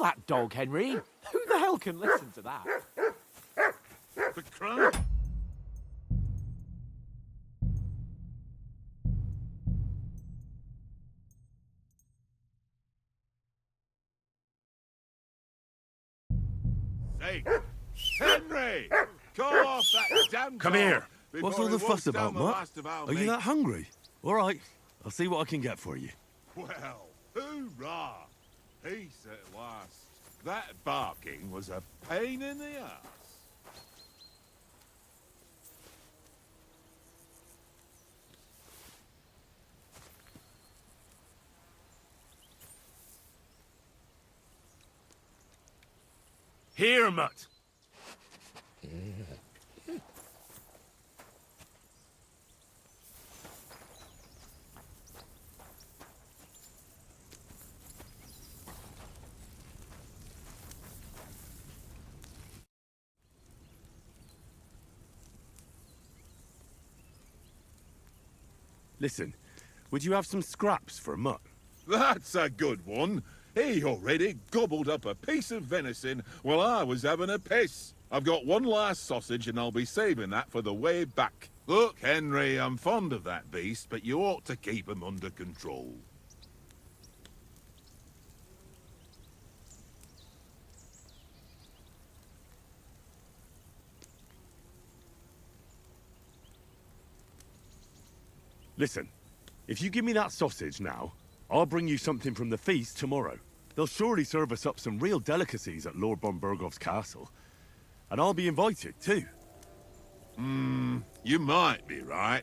that dog, Henry. Who the hell can listen to that? The crime? Hey, Henry! Call off that damn Come dog here. before What's all he the fuss walks about, down the Mutt? last of our Are you mates. that hungry? All right, I'll see what I can get for you. Well, hoorah! Peace at last. That barking was a pain in the ass. Here, Mutt. Listen, would you have some scraps for Mutt? That's a good one. He already gobbled up a piece of venison while I was having a piss. I've got one last sausage and I'll be saving that for the way back. Look, Henry, I'm fond of that beast, but you ought to keep him under control. Listen, if you give me that sausage now, I'll bring you something from the feast tomorrow. They'll surely serve us up some real delicacies at Lord von Bergov's castle. And I'll be invited, too. You might be right.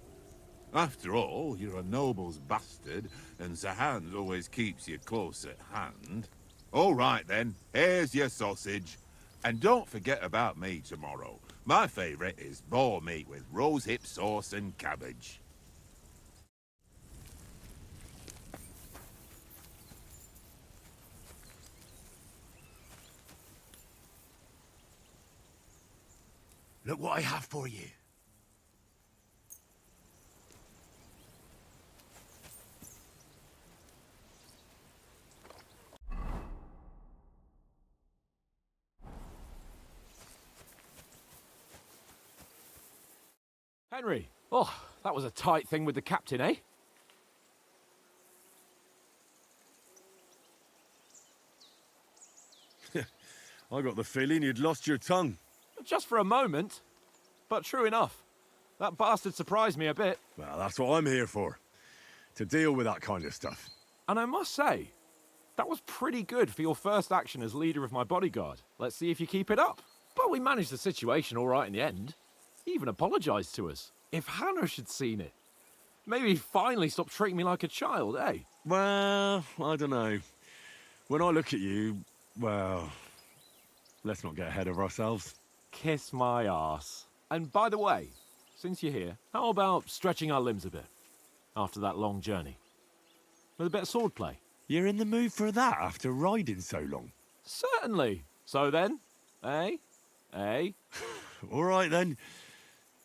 After all, you're a noble's bastard, and Zahan always keeps you close at hand. All right, then. Here's your sausage. And don't forget about me tomorrow. My favourite is boar meat with rosehip sauce and cabbage. Look what I have for you. Henry. Oh, that was a tight thing with the captain, eh? I got the feeling you'd lost your tongue. Just for a moment. But true enough. That bastard surprised me a bit. Well, that's what I'm here for. To deal with that kind of stuff. And I must say, that was pretty good for your first action as leader of my bodyguard. Let's see if you keep it up. But we managed the situation all right in the end. He even apologized to us. If Hanosh had seen it, maybe he'd finally stop treating me like a child, eh? Well, I don't know. When I look at you, well, let's not get ahead of ourselves. Kiss my arse. And by the way, since you're here, how about stretching our limbs a bit after that long journey? With a bit of swordplay. You're in the mood for that after riding so long? Certainly. So then, eh? Eh? All right then.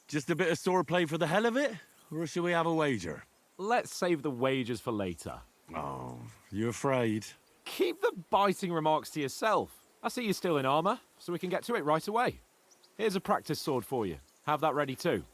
Just a bit of swordplay for the hell of it? Or shall we have a wager? Let's save the wagers for later. Oh, you afraid? Keep the biting remarks to yourself. I see you're still in armor, so we can get to it right away. Here's a practice sword for you. Have that ready too.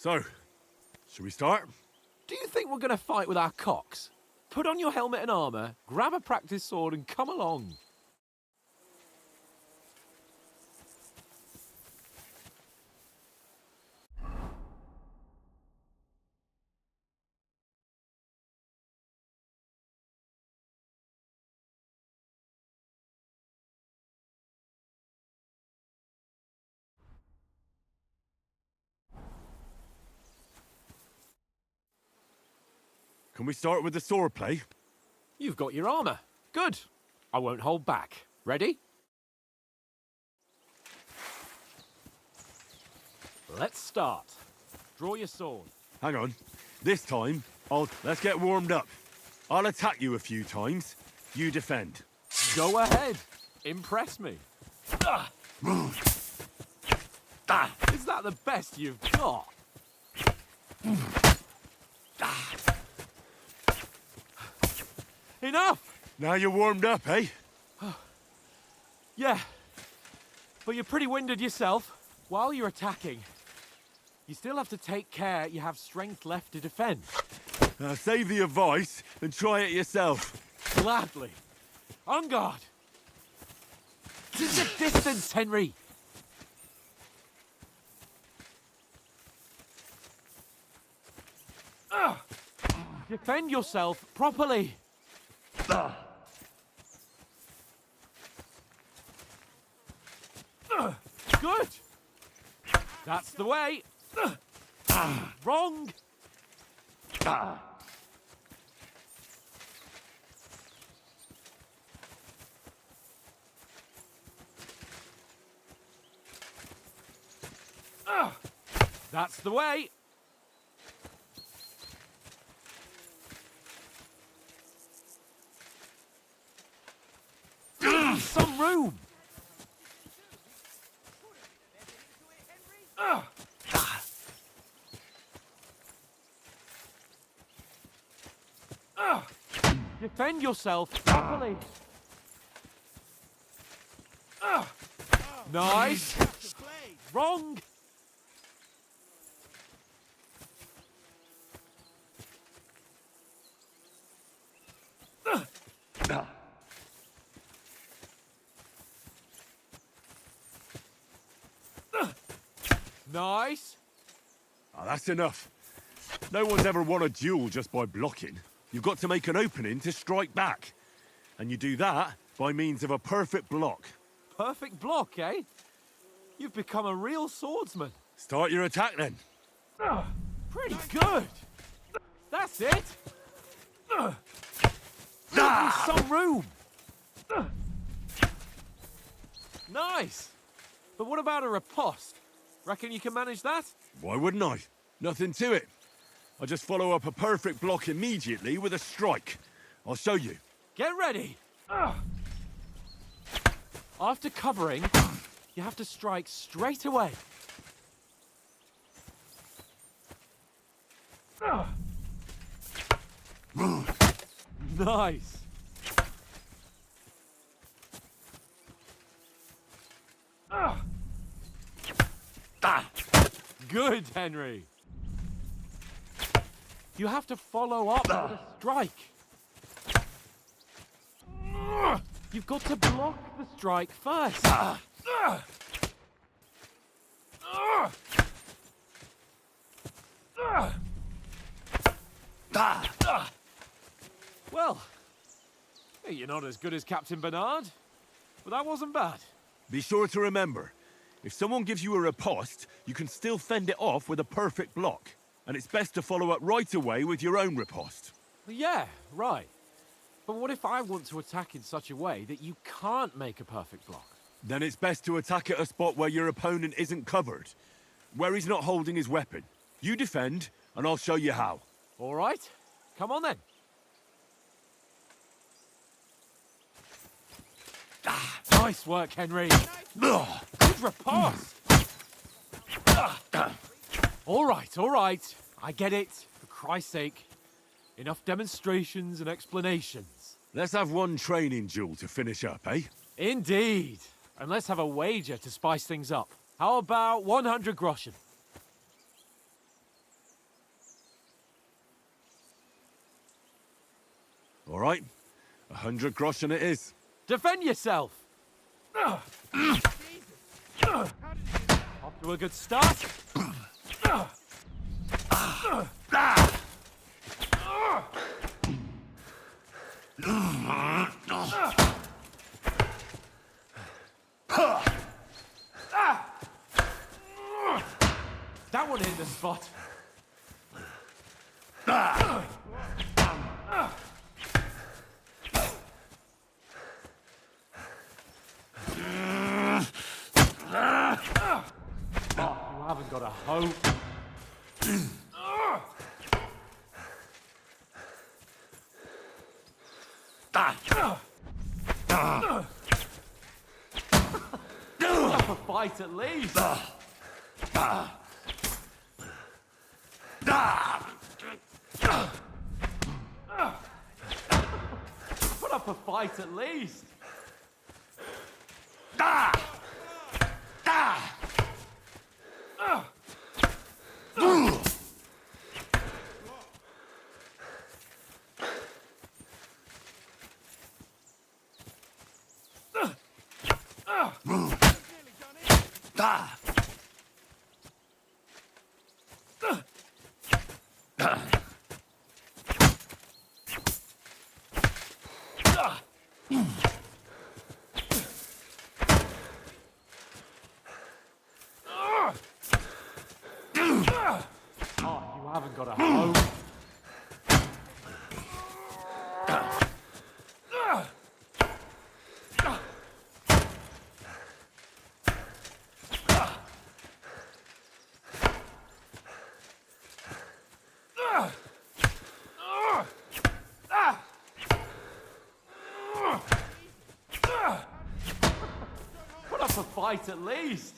So, should we start? Do you think we're going to fight with our cocks? Put on your helmet and armor, grab a practice sword and come along. Can we start with the sword play? You've got your armor. Good. I won't hold back. Ready? Let's start. Draw your sword. Hang on. This time, let's get warmed up. I'll attack you a few times. You defend. Go ahead. Impress me. Is that the best you've got? Enough! Now you're warmed up, eh? Yeah. But you're pretty winded yourself. While you're attacking, you still have to take care you have strength left to defend. Save the advice and try it yourself. Gladly. On guard. Keep your distance, Henry. Defend yourself properly. Good. That's the way. Wrong. That's the way. Some room. Defend yourself properly. Nice. Wrong. Nice. Oh, that's enough. No one's ever won a duel just by blocking. You've got to make an opening to strike back. And you do that by means of a perfect block. Perfect block, eh? You've become a real swordsman. Start your attack then. Pretty good. That's it. Leave me some room. Nice. But what about a riposte? Reckon you can manage that? Why wouldn't I? Nothing to it. I just follow up a perfect block immediately with a strike. I'll show you. Get ready. After covering, you have to strike straight away. Nice. Good, Henry. You have to follow up with a strike. You've got to block the strike first. Well, you're not as good as Captain Bernard, but that wasn't bad. Be sure to remember, if someone gives you a riposte, you can still fend it off with a perfect block. And it's best to follow up right away with your own riposte. Yeah, right. But what if I want to attack in such a way that you can't make a perfect block? Then it's best to attack at a spot where your opponent isn't covered, where he's not holding his weapon. You defend, and I'll show you how. All right, come on then. Nice work, Henry. Good riposte. All right. I get it, for Christ's sake. Enough demonstrations and explanations. Let's have one training duel to finish up, eh? Indeed. And let's have a wager to spice things up. How about 100 groschen? All right, 100 groschen it is. Defend yourself. Off to a good start. That one hit the spot. hope. Put up a fight at least. Put up a fight at least. Oh, you haven't got a hope. Put up a fight at least.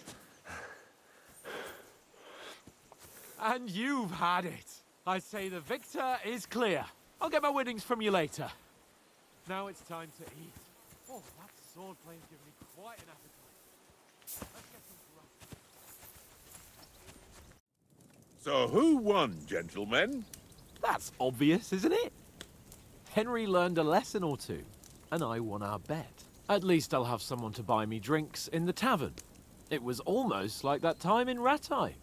And you've had it. I say the victor is clear. I'll get my winnings from you later. Now it's time to eat. Oh, that sword play's given me quite an appetite. Let's get some grub. So who won, gentlemen? That's obvious, isn't it? Henry learned a lesson or two, and I won our bet. At least I'll have someone to buy me drinks in the tavern. It was almost like that time in Rattay.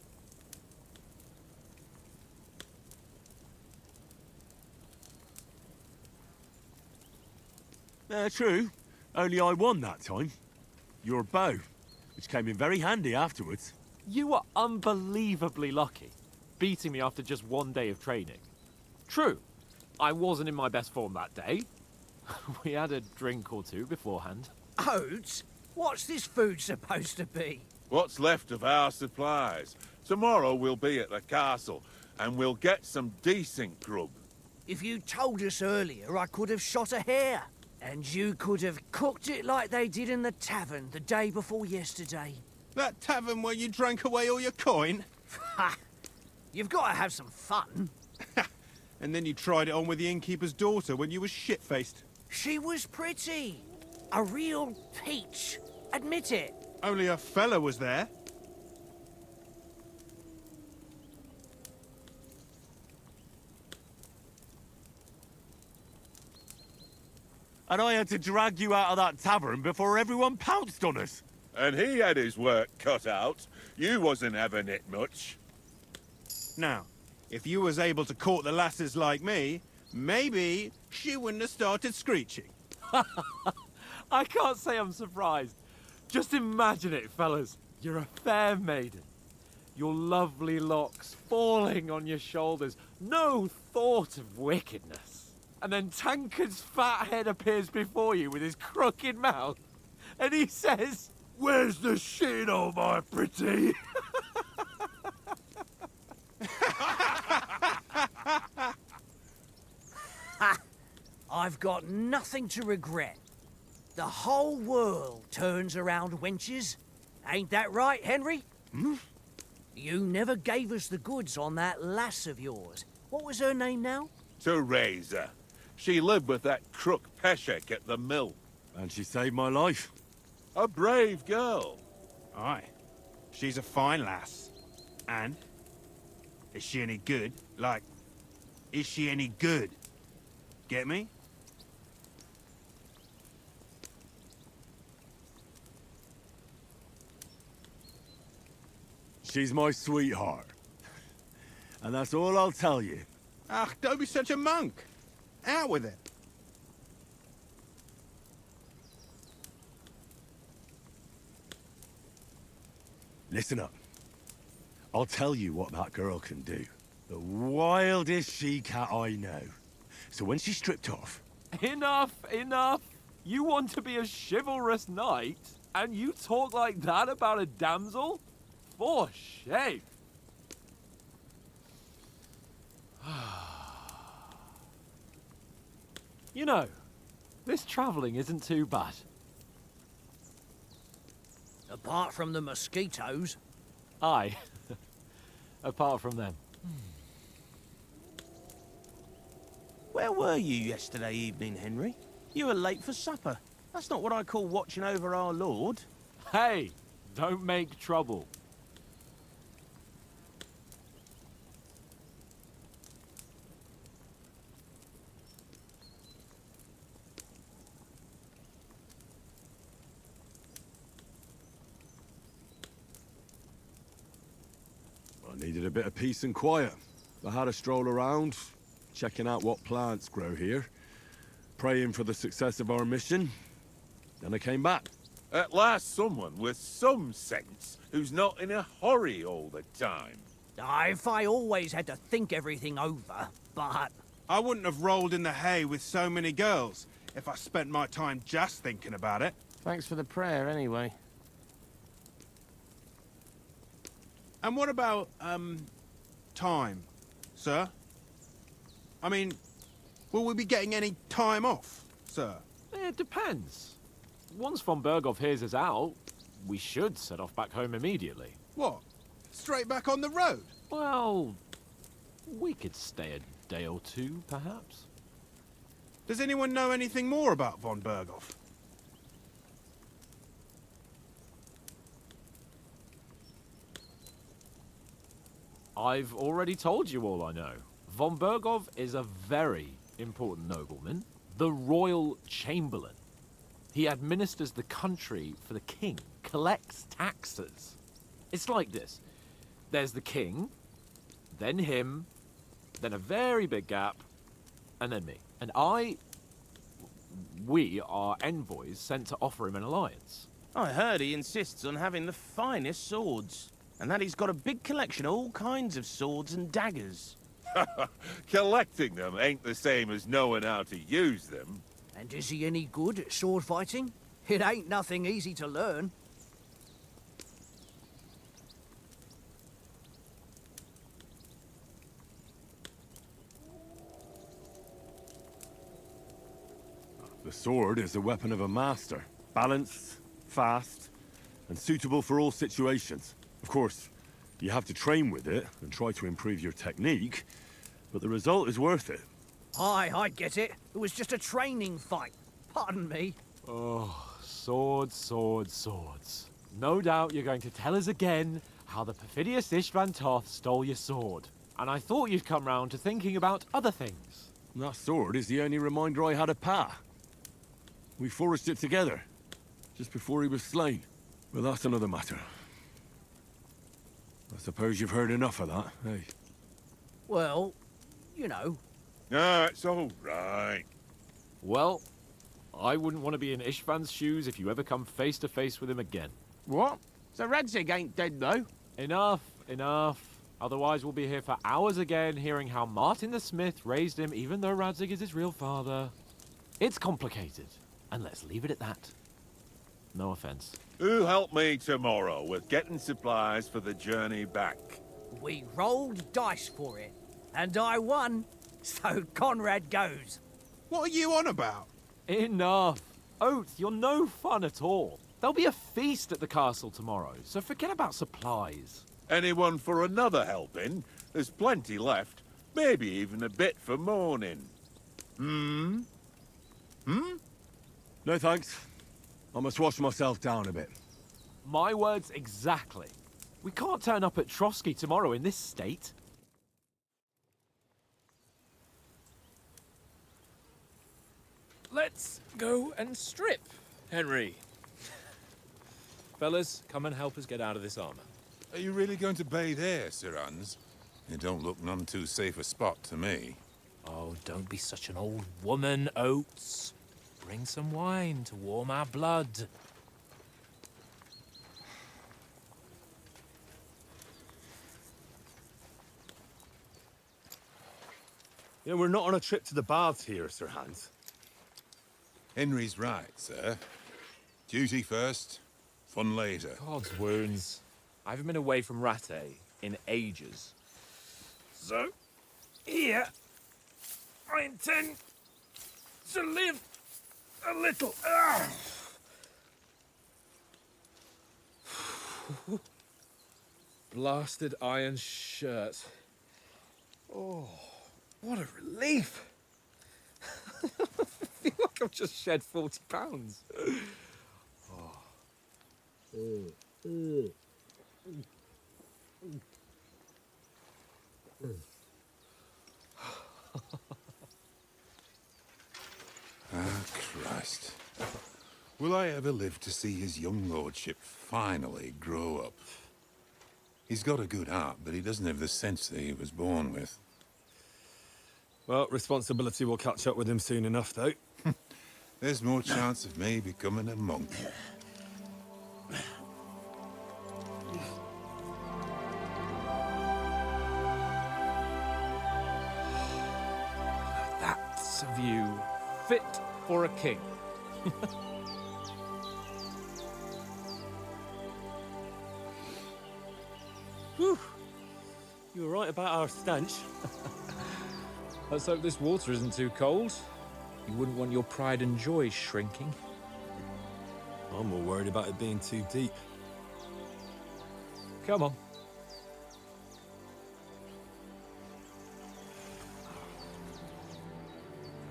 True. Only I won that time. Your bow, which came in very handy afterwards. You were unbelievably lucky, beating me after just one day of training. True, I wasn't in my best form that day. We had a drink or two beforehand. Oats? What's this food supposed to be? What's left of our supplies? Tomorrow we'll be at the castle, and we'll get some decent grub. If you told us earlier, I could have shot a hare. And you could have cooked it like they did in the tavern the day before yesterday. That tavern where you drank away all your coin? Ha! You've got to have some fun. And then you tried it on with the innkeeper's daughter when you were shit-faced. She was pretty. A real peach. Admit it. Only a fella was there. And I had to drag you out of that tavern before everyone pounced on us. And he had his work cut out. You wasn't having it much. Now, if you was able to court the lasses like me, maybe she wouldn't have started screeching. I can't say I'm surprised. Just imagine it, fellas. You're a fair maiden. Your lovely locks falling on your shoulders. No thought of wickedness. And then Tankard's fat head appears before you with his crooked mouth. And he says, "Where's the shit, oh my pretty?" I've got nothing to regret. The whole world turns around wenches. Ain't that right, Henry? Hmm? You never gave us the goods on that lass of yours. What was her name now? Teresa. She lived with that crook Peshek at the mill. And she saved my life. A brave girl. Aye. She's a fine lass. And? Is she any good? Like, is she any good? Get me? She's my sweetheart. And that's all I'll tell you. Ach, don't be such a monk. Out with it. Listen up. I'll tell you what that girl can do. The wildest she-cat I know. So when she's stripped off... Enough, enough. You want to be a chivalrous knight, and you talk like that about a damsel? For shame. You know, this travelling isn't too bad. Apart from the mosquitoes. Aye. Apart from them. Where were you yesterday evening, Henry? You were late for supper. That's not what I call watching over our Lord. Hey, don't make trouble. I needed a bit of peace and quiet. I had a stroll around, checking out what plants grow here, praying for the success of our mission. Then I came back. At last someone with some sense who's not in a hurry all the time. If I always had to think everything over, but... I wouldn't have rolled in the hay with so many girls if I spent my time just thinking about it. Thanks for the prayer, anyway. And what about, time, sir? I mean, will we be getting any time off, sir? It depends. Once von Berghoff hears us out, we should set off back home immediately. What? Straight back on the road? Well, we could stay a day or two, perhaps. Does anyone know anything more about von Berghoff? I've already told you all I know. Von Berghoff is a very important nobleman, the Royal Chamberlain. He administers the country for the king, collects taxes. It's like this. There's the king, then him, then a very big gap, and then me. And we are envoys sent to offer him an alliance. I heard he insists on having the finest swords, and that he's got a big collection of all kinds of swords and daggers. Collecting them ain't the same as knowing how to use them. And is he any good at sword fighting? It ain't nothing easy to learn. The sword is the weapon of a master. Balanced, fast, and suitable for all situations. Of course, you have to train with it and try to improve your technique, but the result is worth it. Aye, I get it. It was just a training fight. Pardon me. Oh, swords, swords, swords. No doubt you're going to tell us again how the perfidious Istvan Toth stole your sword. And I thought you'd come round to thinking about other things. That sword is the only reminder I had of Pa. We forged it together, just before he was slain. But that's another matter. I suppose you've heard enough of that, eh? Well, you know. Ah, it's all right. Well, I wouldn't want to be in Istvan's shoes if you ever come face to face with him again. What? So Radzig ain't dead, though? Enough, enough. Otherwise we'll be here for hours again hearing how Martin the Smith raised him even though Radzig is his real father. It's complicated, and let's leave it at that. No offense. Who'll help me tomorrow with getting supplies for the journey back? We rolled dice for it, and I won, so Conrad goes. What are you on about? Enough. Oath, you're no fun at all. There'll be a feast at the castle tomorrow, so forget about supplies. Anyone for another helping? There's plenty left. Maybe even a bit for morning. Hmm? No thanks. I must wash myself down a bit. My words exactly. We can't turn up at Trotsky tomorrow in this state. Let's go and strip, Henry. Fellas, come and help us get out of this armor. Are you really going to bathe here, Sir Hans? It don't look none too safe a spot to me. Oh, don't be such an old woman, Oates. Bring some wine to warm our blood. You know, we're not on a trip to the baths here, Sir Hans. Henry's right, sir. Duty first, fun later. God's wounds. I haven't been away from Rattay in ages. So, Here, I intend to live a little. Blasted iron shirt. Oh, what a relief. I feel like I've just shed 40 pounds. Christ. Will I ever live to see his young lordship finally grow up? He's got a good heart, but he doesn't have the sense that he was born with. Well, responsibility will catch up with him soon enough, though. There's more chance of me becoming a monk. That's a view fit for a king. Whew. You were right about our stench. Let's hope this water isn't too cold. You wouldn't want your pride and joy shrinking. I'm more worried about it being too deep. Come on.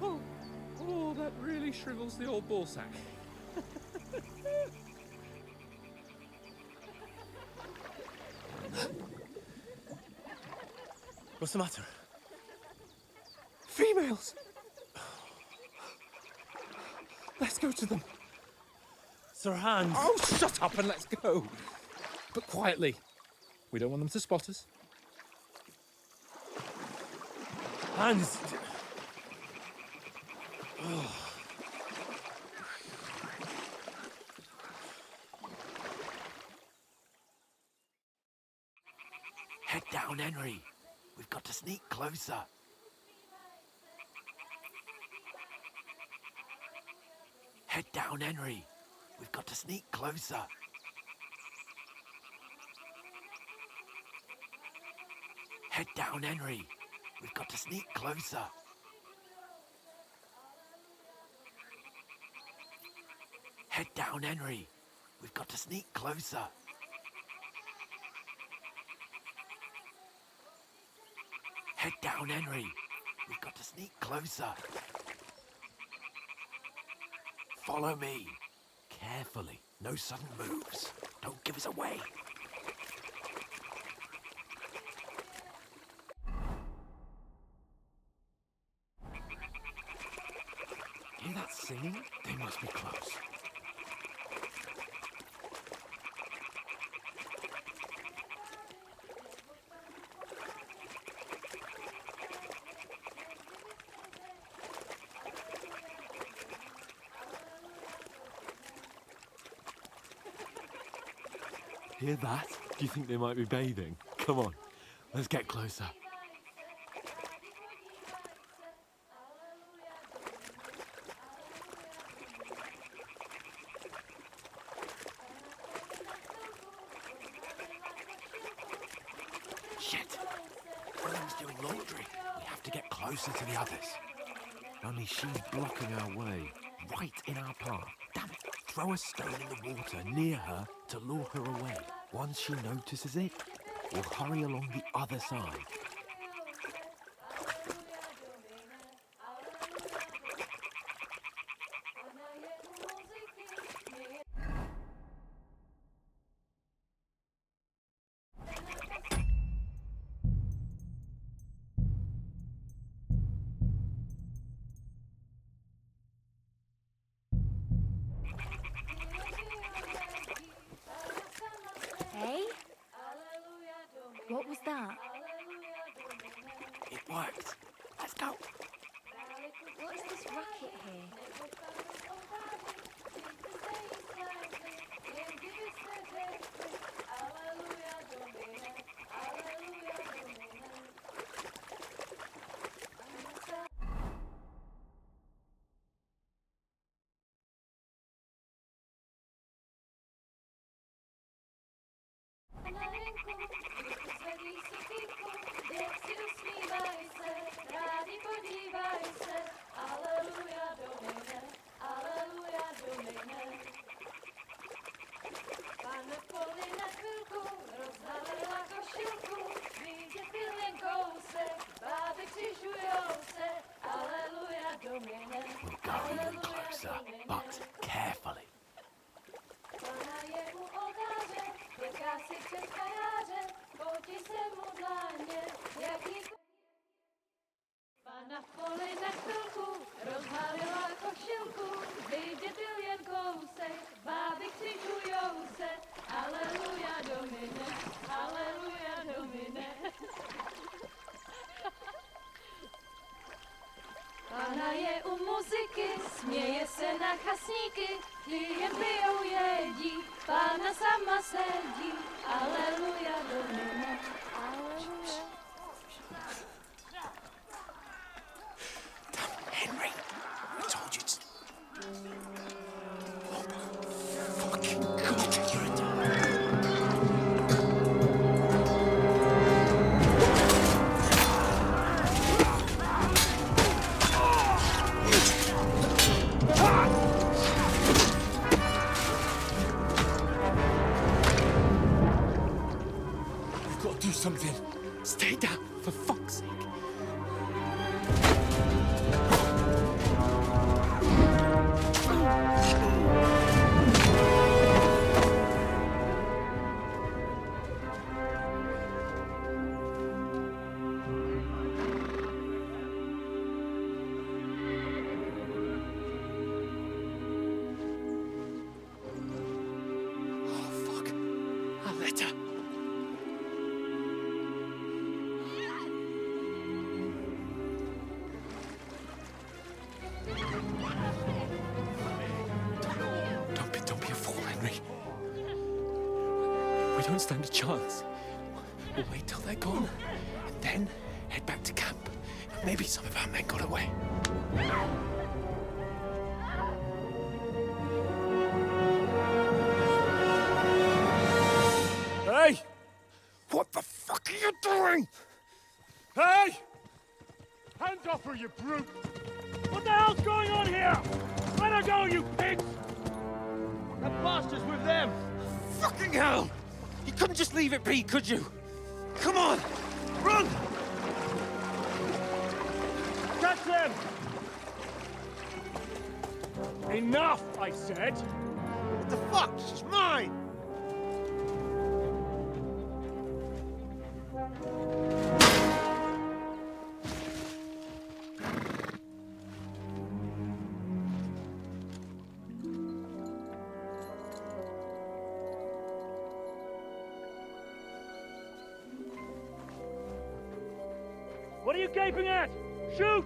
Oh, that really shrivels the old ball sack. What's the matter? Females! Let's go to them. Sir Hans! Oh, shut up and let's go. But quietly. We don't want them to spot us. Hans! Head down, Henry. We've got to sneak closer. Head down, Henry. We've got to sneak closer. Head down, Henry. We've got to sneak closer. Head down, Henry. We've got to sneak closer. Head down, Henry. We've got to sneak closer. Follow me. Carefully. No sudden moves. Don't give us away. Hear that singing? They must be close. Hear that? Do you think they might be bathing? Come on, let's get closer. Shit! One of them's doing laundry. We have to get closer to the others. Only she's blocking our way, right in our path. Damn it! Throw a stone in the water near her to lure her away. Once she notices it, we'll hurry along the other side. Hey? What was that? It worked. Let's go. What's this racket here? čeká si přes kajáře, poutí se mu dláně, jaký Pana v poli na chvilku, rozhalila košilku, vidět byl jen kousek, báby křičujou se, aleluja Domine, aleluja Domine. Pana je u muziky, směje se na chasníky, ty jen pijou jedí, Pána sama sedí, aleluja Domine, aleluja. Henry, I told you to... Oh my fucking God, you're a dog. We've got to do something. Stay down, for fuck's sake. Don't be a fool, Henry. We don't stand a chance. We'll wait till they're gone, and then head back to camp. Maybe some of our men got away. Hey! What the fuck are you doing? Hey! Hands off her, you brute! What the hell's going on here? Let her go, you pigs! That bastard's with them! Fucking hell! You couldn't just leave it be, could you? Come on! Run! Catch them! Enough, I said! What the fuck? She's mine! What are you gaping at? Shoot!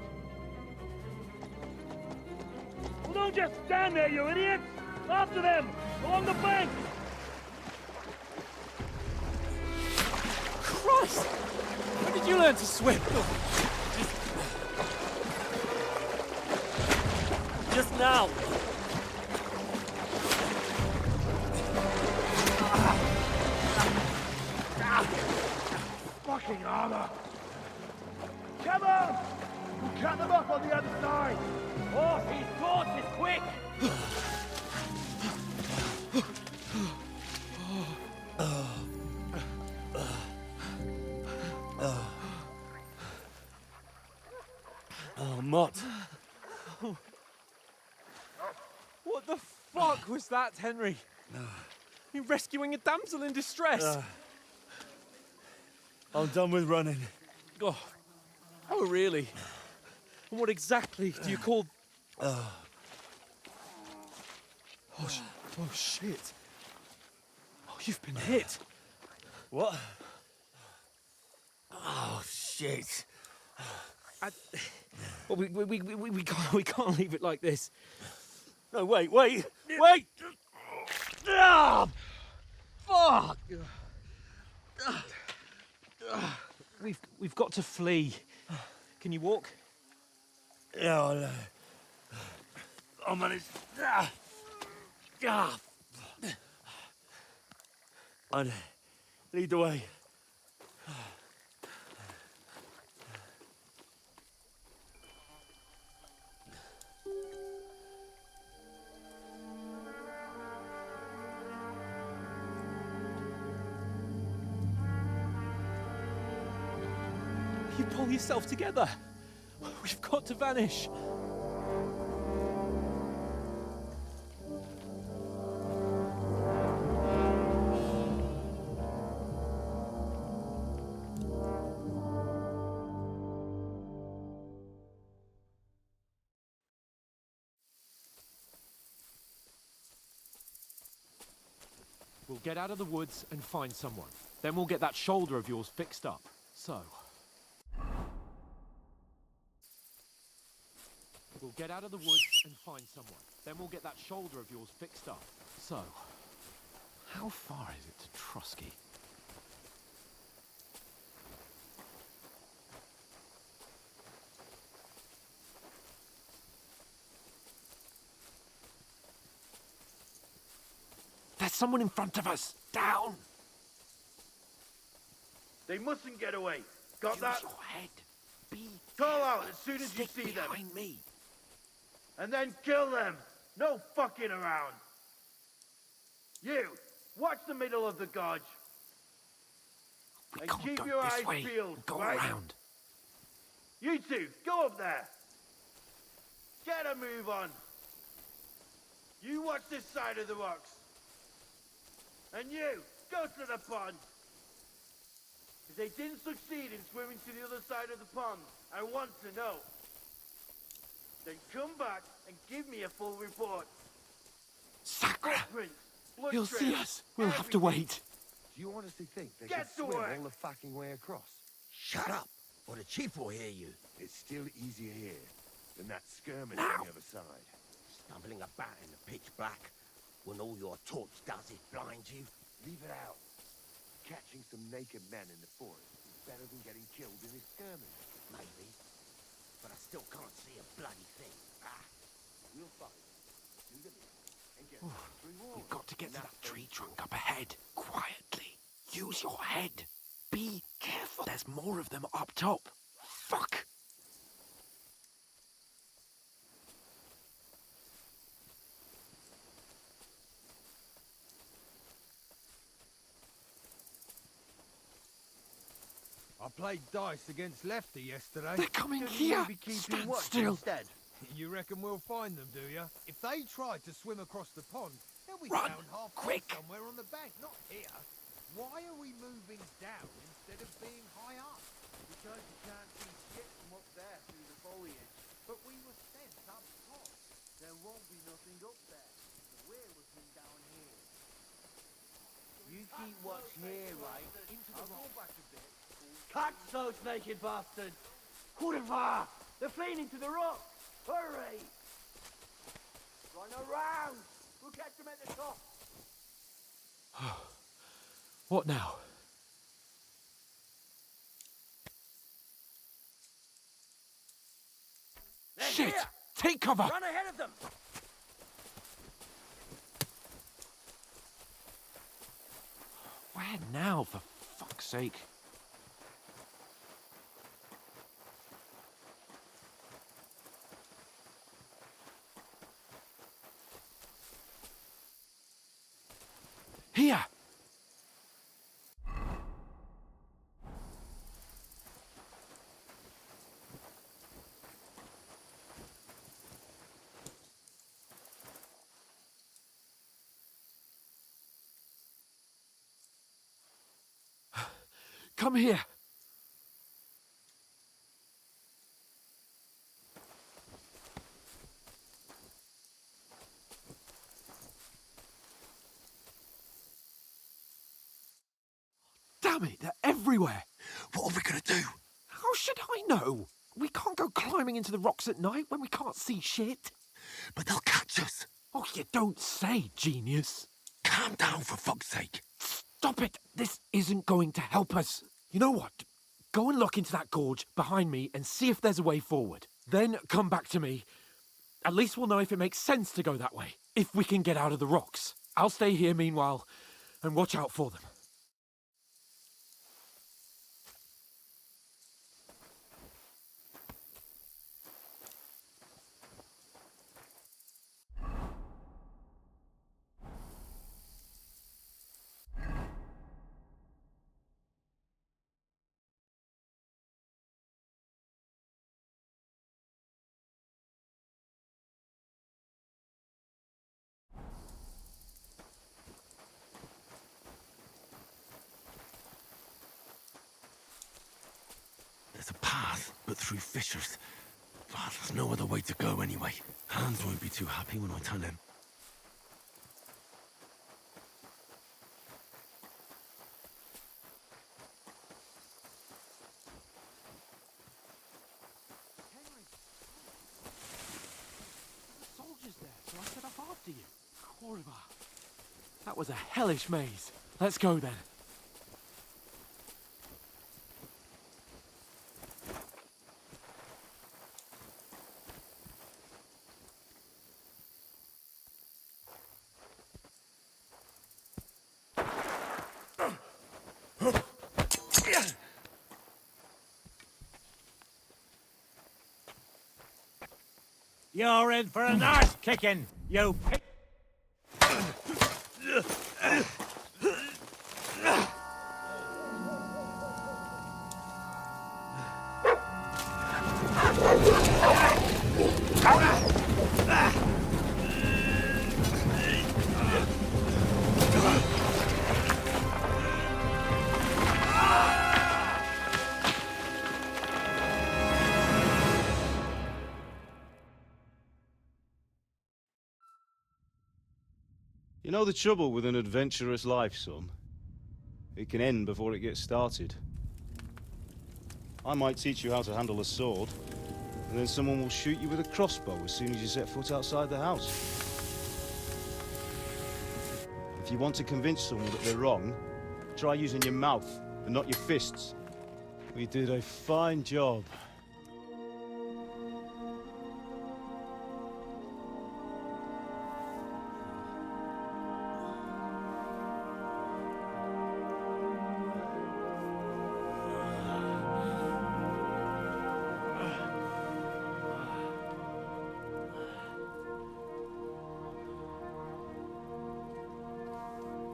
Well, don't just stand there, you idiots! After them! Along the bank! Christ! When did you learn to swim? Just now! Fucking armor! Come on! We'll cut them off on the other side! Oh, his torch is quick! Oh, Mott. What the fuck was that, Henry? You rescuing a damsel in distress? I'm done with running. Oh, really? And what exactly do you call... Oh, shit. Oh, you've been hit. What? Oh, shit. Well, we can't leave it like this. No, wait! Ah! Fuck! We've got to flee. Can you walk? Yeah, I'll manage. And lead the way. You pull yourself together. We've got to vanish. We'll get out of the woods and find someone. Then we'll get that shoulder of yours fixed up. So... We'll get out of the woods and find someone. Then we'll get that shoulder of yours fixed up. So... How far is it to Trusky? There's someone in front of us! Down! They mustn't get away. Got Use that? your head. Be Call out as soon as you Stick see them. behind me. And then kill them. No fucking around. You, watch the middle of the gorge. We And can't keep go your this eyes way. peeled, Go right? around. You two, go up there. Get a move on. You watch this side of the rocks. And you, go to the pond. If they didn't succeed in swimming to the other side of the pond, I want to know. Then come back and give me a full report. Sacra! Footprints, blood He'll see trails, us. We'll have to everything. wait. Do you honestly think they Get can to swim work. all the fucking way across? Shut up, or the chief will hear you. It's still easier here than that skirmish Now. on the other side. Stumbling about in the pitch black, when all your torch does is blind you. Leave it out. Catching some naked men in the forest is better than getting killed in a skirmish. Maybe, but I still can't see a bloody thing. We'll find them, do the mission, and get through all. We've got to get to that tree trunk up ahead. Quietly. Use your head. Be careful. There's more of them up top. Fuck! I played dice against Lefty yesterday. They're coming Shouldn't here! we be keeping Stand watch still! instead? You reckon we'll find them, do you? If they tried to swim across the pond, they'll be Run, found half quick. somewhere on the bank, not here. Why are we moving down instead of being high up? Because you can't see shit from up there through the foliage. But we were sent up top. There won't be nothing up there. So we're looking down here. You keep watch here, right? I'll go back a bit. Catch those naked bastards! Kurva! They're fleeing into the rock! Hurry! Run around! We'll catch them at the top! What now? They're Shit! here! Take cover! Run ahead of them! Where now, for fuck's sake? Here! Come here! Damn it, they're everywhere! What are we gonna do? How should I know? We can't go climbing into the rocks at night when we can't see shit. But they'll catch us. Oh, you don't say, genius. Calm down, for fuck's sake. Stop it! This isn't going to help us. You know what? Go and look into that gorge behind me and see if there's a way forward. Then come back to me. At least we'll know if it makes sense to go that way. If we can get out of the rocks. I'll stay here meanwhile and watch out for them. There's a path, but through fissures. Ah, there's no other way to go anyway. Hans won't be too happy when I tell him. Horrible. That was a hellish maze. Let's go then. You're in for a nice kicking, you pig. You know the trouble with an adventurous life, son? It can end before it gets started. I might teach you how to handle a sword, and then someone will shoot you with a crossbow as soon as you set foot outside the house. If you want to convince someone that they're wrong, try using your mouth and not your fists. We did a fine job.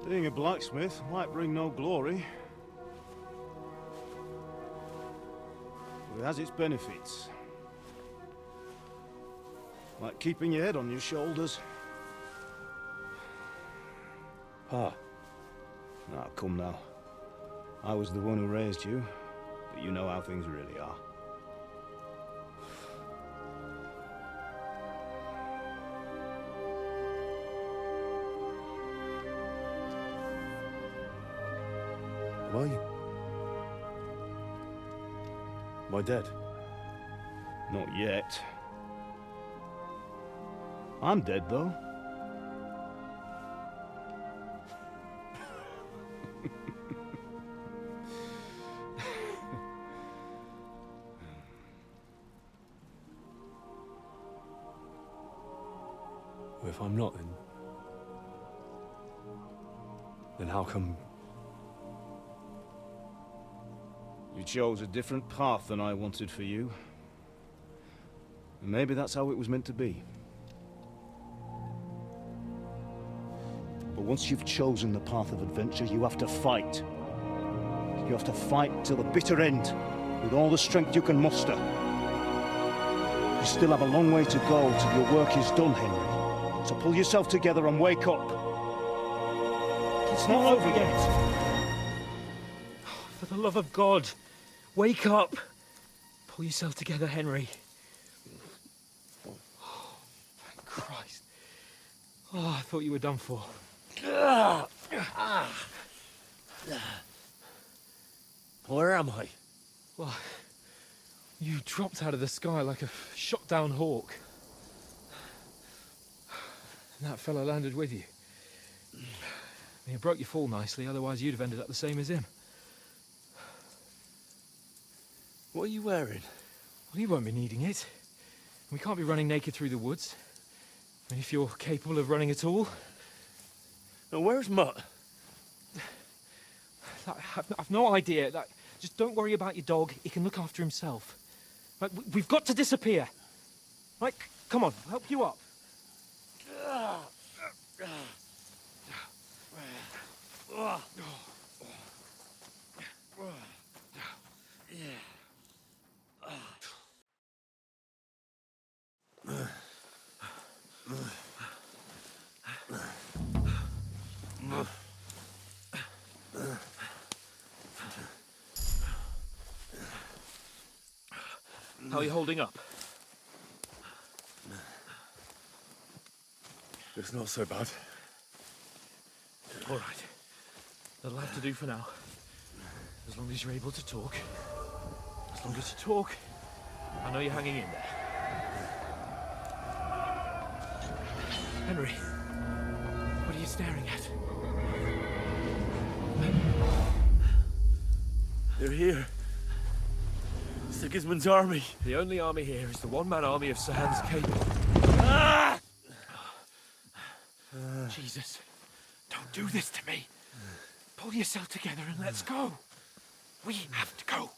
Being a blacksmith might bring no glory, but it has its benefits. Like keeping your head on your shoulders. Pa. Now, come now. I was the one who raised you, but you know how things really are. Am I dead? Not yet. I'm dead, though. Well, if I'm not, then how come... You chose a different path than I wanted for you. And maybe that's how it was meant to be. But once you've chosen the path of adventure, you have to fight. You have to fight till the bitter end, with all the strength you can muster. You still have a long way to go till your work is done, Henry. So pull yourself together and wake up. It's not over yet. For the love of God, wake up. Pull yourself together, Henry. Oh, thank Christ. Oh, I thought you were done for. Where am I? Well, you dropped out of the sky like a shot-down hawk. And that fella landed with you. He broke your fall nicely, otherwise you'd have ended up the same as him. What are you wearing? Well, you won't be needing it. We can't be running naked through the woods. I mean, if you're capable of running at all. Now, where's Mutt? I've no idea. Just don't worry about your dog. He can look after himself. We've got to disappear. Right, come on, I'll help you up. How are you holding up? It's not so bad. All right. That'll have to do for now. As long as you're able to talk. As long as you talk, I know you're hanging in there. Henry, staring at? They're here. Sigismund's army. The only army here is the one-man army of Sahan's Cable. Ah! Jesus, don't do this to me. Pull yourself together and let's go. We have to go.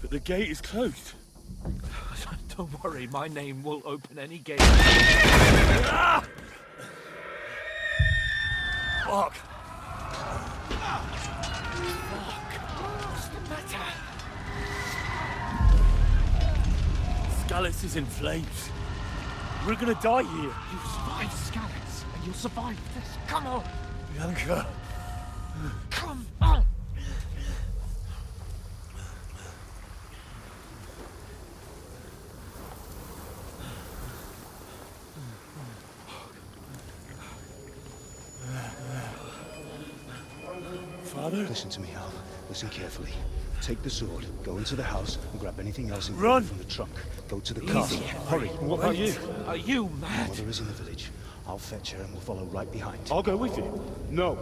But the gate is closed. Don't worry, my name will open any gate. Ah! Fuck! What's the matter? Skalitz is in flames. We're gonna die here. You survived Skalitz, and you'll survive this. Come on! Bianca. Come on! Father? Listen to me, Hal. Listen carefully. Take the sword, go into the house, and grab anything else Run! from the trunk. Go to the Easy, castle. Henry. Hurry. What about you? Are you mad? Mother is in the village. I'll fetch her and we'll follow right behind. I'll go with you. No.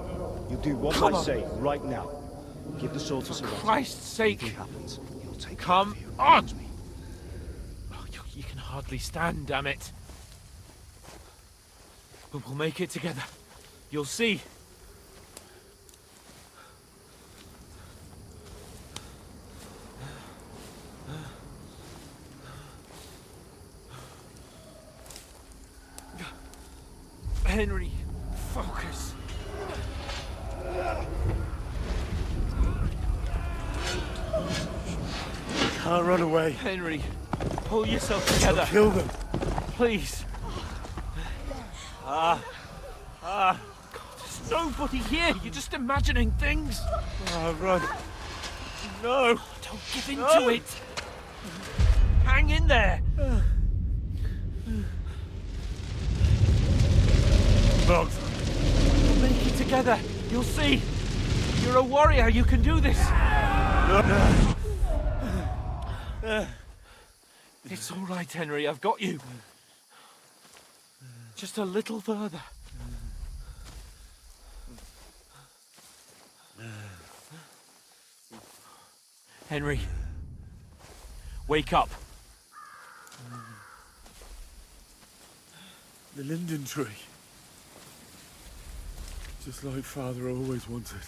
You do what Come I on. say right now. Give the sword to For Sarah. Christ's sake! Anything happens, he'll take Come care of you. on! Promise me. Oh, you can hardly stand, damn it. But we'll make it together. You'll see. Henry, focus. Can't run away. Henry, pull yourself together. Kill them. Please. God, there's nobody here. You're just imagining things. Run. No. Don't give in to it. Hang in there. Bugs. We'll make it together. You'll see. You're a warrior. You can do this. It's all right, Henry. I've got you. Just a little further. Henry, wake up. The linden tree. Just like Father always wanted.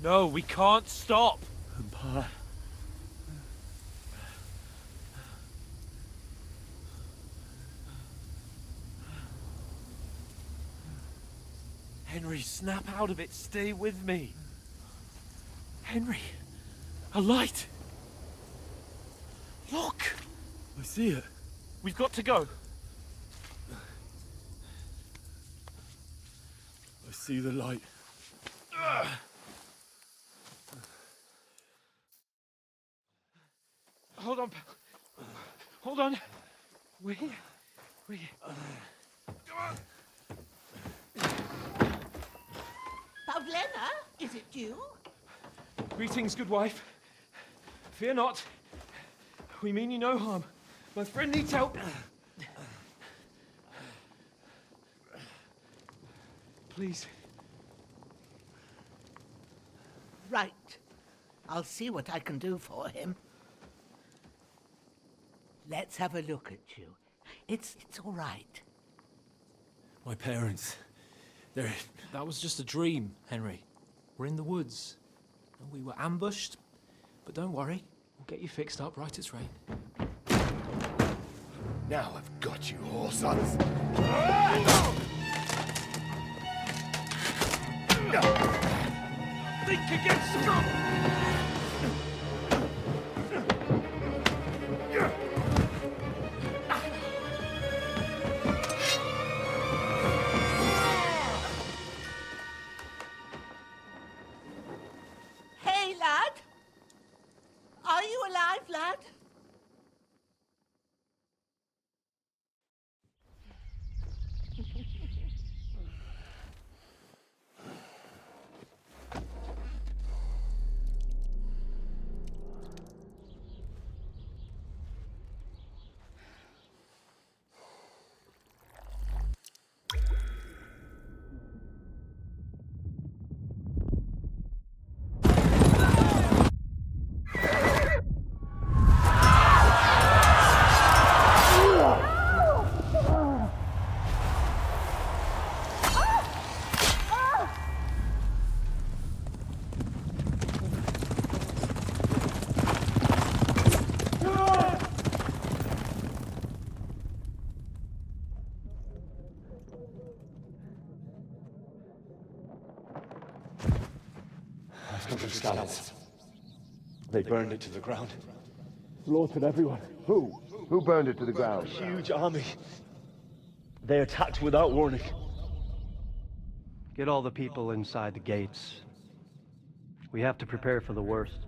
No, we can't stop. And Pa. Henry, snap out of it. Stay with me. Henry, a light. Look. I see it. We've got to go. I see the light. Hold on, pal. Hold on. We're here. We're here. Pavlena, is it you? Greetings, good wife. Fear not. We mean you no harm. My friend needs help. Please. Right. I'll see what I can do for him. Let's have a look at you. It's all right. My parents. That was just a dream, Henry. We're in the woods. And we were ambushed. But don't worry. We'll get you fixed up right as rain. Now I've got you, whoresons. Think again, stop! Hey, lad! Are you alive, lad? 600 scallops. They burned it to the ground. Slaughtered everyone. Who? Who burned it to the ground? Huge army. They attacked without warning. Get all the people inside the gates. We have to prepare for the worst.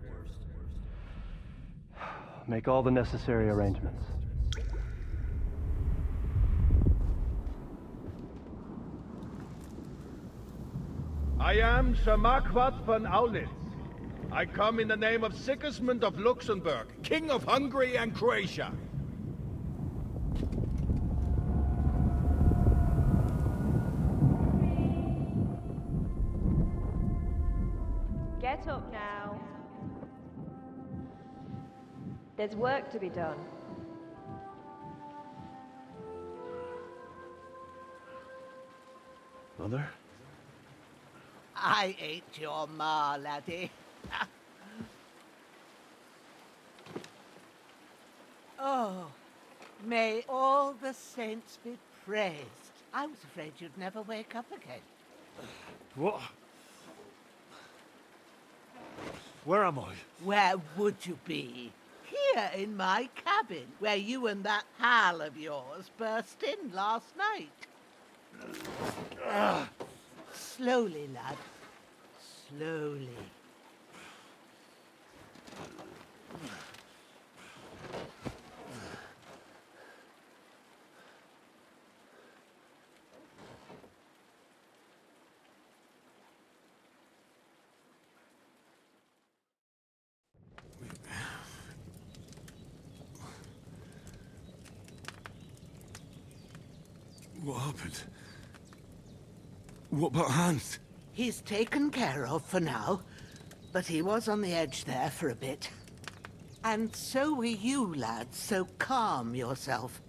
Make all the necessary arrangements. I am Sir Marquardt von Aulitz. I come in the name of Sigismund of Luxembourg, King of Hungary and Croatia. Get up now. There's work to be done. Mother? I ain't your ma, laddie. Oh, may all the saints be praised. I was afraid you'd never wake up again. What? Where am I? Where would you be? Here in my cabin, where you and that pal of yours burst in last night. Slowly, lad. Slowly. What happened? What about Hans? He's taken care of for now, but he was on the edge there for a bit. And so were you, lad, so calm yourself.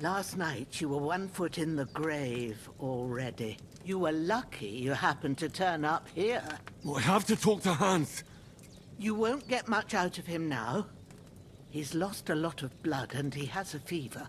Last night you were 1 foot in the grave already. You were lucky you happened to turn up here. Well, I have to talk to Hans. You won't get much out of him now. He's lost a lot of blood and he has a fever.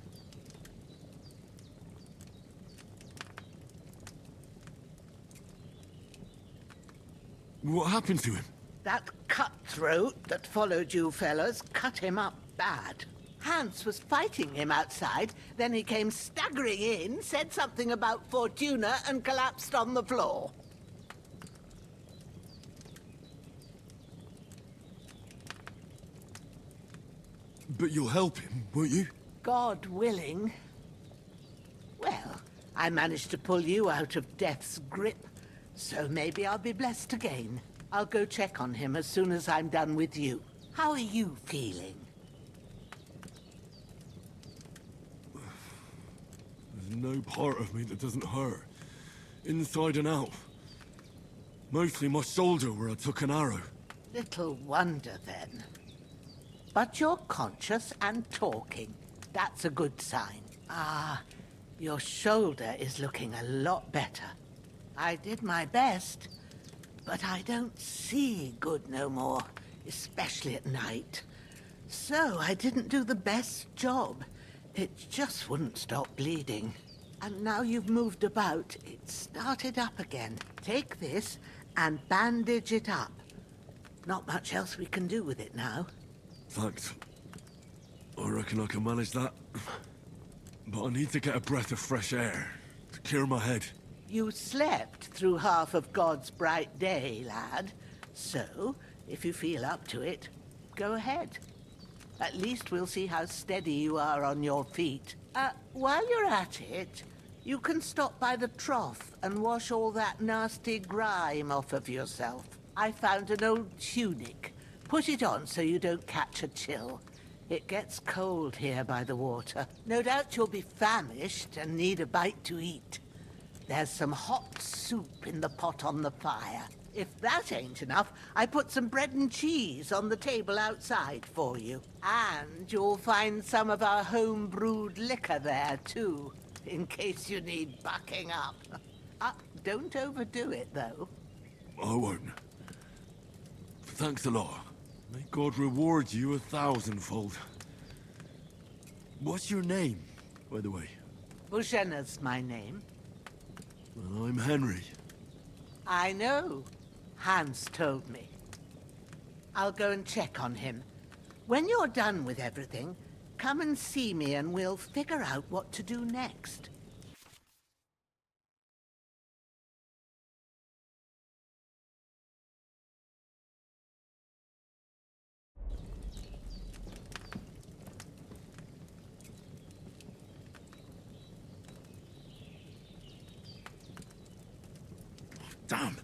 What happened to him? That cutthroat that followed you fellas cut him up bad. Hans was fighting him outside, then he came staggering in, said something about Fortuna, and collapsed on the floor. But you'll help him, won't you? God willing. Well, I managed to pull you out of death's grip, so maybe I'll be blessed again. I'll go check on him as soon as I'm done with you. How are you feeling? There's no part of me that doesn't hurt. Inside and out. Mostly my shoulder where I took an arrow. Little wonder then. But you're conscious and talking. That's a good sign. Ah, your shoulder is looking a lot better. I did my best, but I don't see good no more, especially at night. So I didn't do the best job. It just wouldn't stop bleeding. And now you've moved about, it started up again. Take this and bandage it up. Not much else we can do with it now. Thanks. I reckon I can manage that. But I need to get a breath of fresh air to clear my head. You slept through half of God's bright day, lad. So, if you feel up to it, go ahead. At least we'll see how steady you are on your feet. While you're at it, you can stop by the trough and wash all that nasty grime off of yourself. I found an old tunic. Put it on so you don't catch a chill. It gets cold here by the water. No doubt you'll be famished and need a bite to eat. There's some hot soup in the pot on the fire. If that ain't enough, I put some bread and cheese on the table outside for you. And you'll find some of our home-brewed liquor there, too, in case you need bucking up. Don't overdo it, though. I won't. Thanks a lot. May God reward you 1,000-fold. What's your name, by the way? Bushenna's my name. Well, I'm Henry. I know. Hans told me. I'll go and check on him. When you're done with everything, come and see me and we'll figure out what to do next. Damn!